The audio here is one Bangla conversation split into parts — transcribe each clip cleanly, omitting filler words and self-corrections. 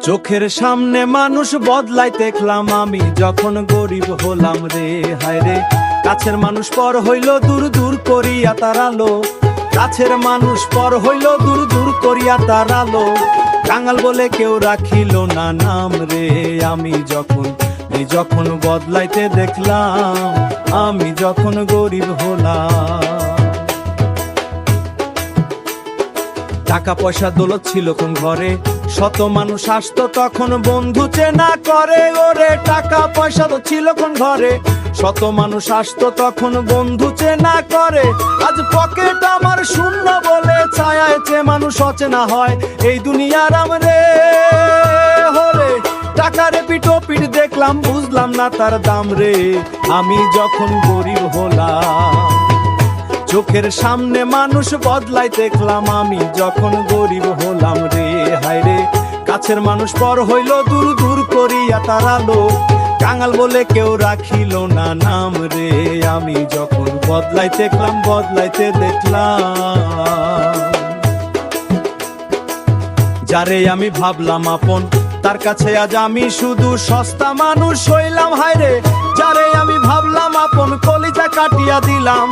চোখের সামনে মানুষ বদলাই দেখলাম আমি যখন গরিব হলাম রে। হায় রে, কাছের মানুষ পর হইল দূর দূর করিয়া তারালো। কাছের মানুষ পর হইল দূর দূর করিয়া তারালো। কাঙাল বলে কেউ রাখিল না নাম রে। আমি যখন বদলাইতে দেখলাম, আমি যখন গরিব হলাম। টাকা পয়সা দৌলত ছিল কোন ঘরে, শত মানুষ আসতো তখন বন্ধু চেনা করে। ওরে টাকা পয়সা তো ছিল কোন ঘরে, শত মানুষ আসতো তখন বন্ধু চেনা করে। আজ পকেট আমার শূন্য বলে ছায়ায় চেয়ে মানুষ অচেনা হয় এই দুনিয়ার আমরে। হরে টাকারে পিটো পিট দেখলাম, বুঝলাম না তার দাম রে। আমি যখন গরিব হলাম, চোখের সামনে মানুষ বদলাই দেখলাম, আমি যখন গরিব হলাম রে। হায় রে, কাছের মানুষ পর হইল দূর দূর করিয়া তারালো। কাঙাল বলে কেউ রাখিল না নাম রে। আমি যখন বদলাইতে দেখলাম, যারে আমি ভাবলাম আপন, তার কাছে আজ আমি শুধু সস্তা মানুষ হইলাম। হায় রে, যারে আমি ভাবলাম আপন, কলিজা কাটিয়া দিলাম,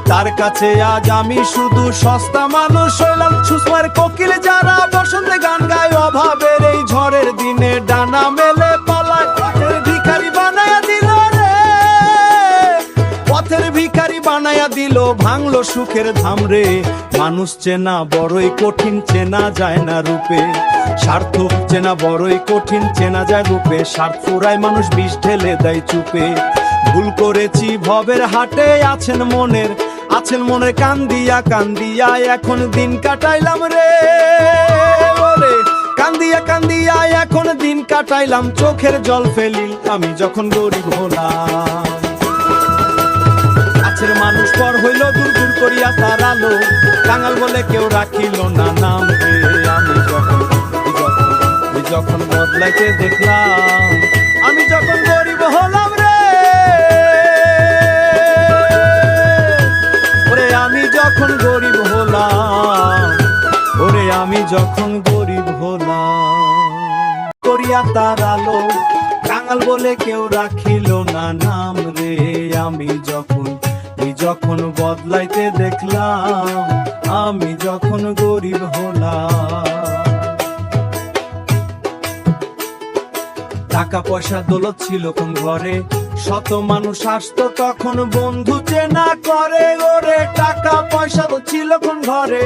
তার কাছে আজ আমি শুধু সস্তা মানুষ হইলাম। সুষমার কোকিল যারা বসন্তে গান গায়, অভাবের এই ঝড়ের দিনে ডানা মেলে পালায়। পথের ভিখারি বানায়া দিল রে, পথের ভিখারি বানায়া দিল, ভাঙলো সুখের ধাম রে। মানুষ চেনা বড়ই কঠিন, চেনা যায় না রূপে। স্বার্থ চেনা বড়ই কঠিন, চেনা যায় রূপে। স্বার্থ ফুরায় মানুষ বিষ ঢেলে দেয় চুপে। ভুল করেছি ভবের হাটে, আছেন মনের কান্দিয়া কান্দিয়া এখন দিন কাটাইলাম রে। ওরে কান্দিয়া কান্দিয়া এখন দিন কাটাইলাম, চোখের জল ফেলি আমি যখন গরিব হলাম। কাছের মানুষ পর হইল দূর দূর করিয়া তারালো। কাঙাল বলে কেউ রাখিল না নাম রে। আমি যখন বদলাইতে দেখলাম, আমি যখন গরিব হলাম রে। ওরে আমি যখন গরিব হলাম, ওরে আমি যখন গরিব হলাম। করিয়া তারালো, কাঙাল বলে কেউ রাখিল না নাম রে। আমি যখন বদলাইতে দেখলাম, আমি যখন গরিব হলাম। টাকা পয়সা দৌলত ছিল কোন ঘরে, শত মানুষ আসতো তখন বন্ধু চেনা করে। ওরে টাকা পয়সা তো ছিল কোন ঘরে,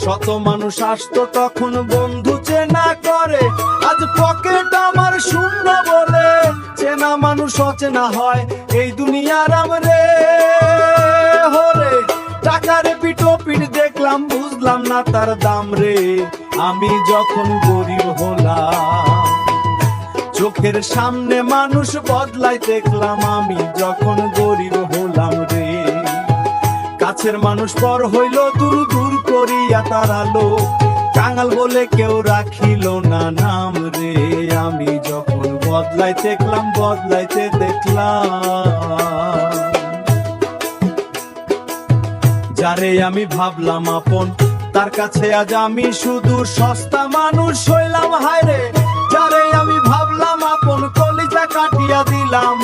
শত মানুষ আসতো তখন বন্ধু চেনা করে। আজ পকেট আমার শূন্য বলে চেনা মানুষ অচেনা হয় এই দুনিয়ার আমরে। হরে টাকারে পিটো পিট দেখলাম, বুঝলাম না তার দাম রে। আমি যখন গরিব হলাম, চোখের সামনে মানুষ বদলাই দেখলাম, আমি যখন গরিব হলাম রে। কাছের মানুষ পর হইল দূর দূর করিয়া তারালো। কাঙাল বলে কেউ রাখিল না নাম রে। আমি যখন বদলাইতে দেখলাম, যারে আমি ভাবলাম আপন, তার কাছে আজ আমি শুধু সস্তা মানুষ হইলাম। হায় রে, যারে আমি ভাবলাম আপন, কলিজা কাটিয়া দিলাম,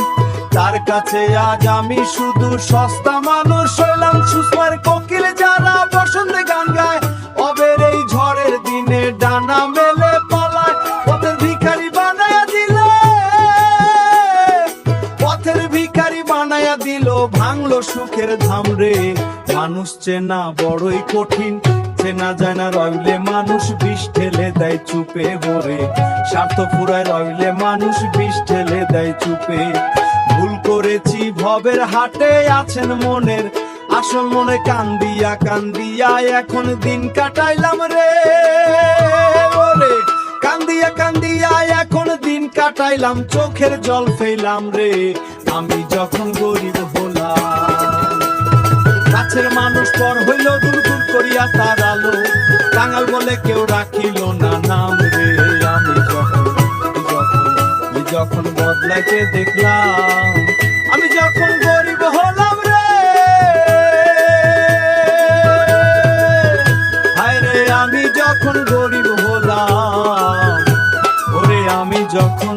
তার কাছে আজ আমি শুধু সস্তা মানুষ হইলাম। সুষমার কোকিল যারা বসন্তে গান গায়, অবের এই ঝড়ের দিনে ডানা মেলে পালায়। পথের ভিখারি বানায়া দিল, পথের ভিখারি বানায়া দিল, ভাঙলো সুখের ধাম রে। মানুষ চেনা বড়ই কঠিন, চেনা যায় না রইলে মানুষ বিষ ঢেলে দেয় চুপে। ভরে স্বার্থ ফুরায় রইলে মানুষ বিষ ঢেলে দেয় চুপে। ভুল করেছি ভবের হাটে, আছেন আসল মনে কান্দিয়া কান্দিয়া এখন দিন কাটাইলাম রে। ওরে কান্দিয়া কান্দিয়া এখন দিন কাটাইলাম, চোখের জল ফেলাম রে। আমি যখন গরিব হলাম, কাছের মানুষ পর হইল দূর দূর করিয়া তারালো। কাঙাল বলে কেউ রাখিল না নাম রে। আমি যখন বদলাইতে দেখলাম, আমি যখন গরিব হলাম রে। হায় রে, আমি যখন গরিব হলাম, ওরে আমি যখন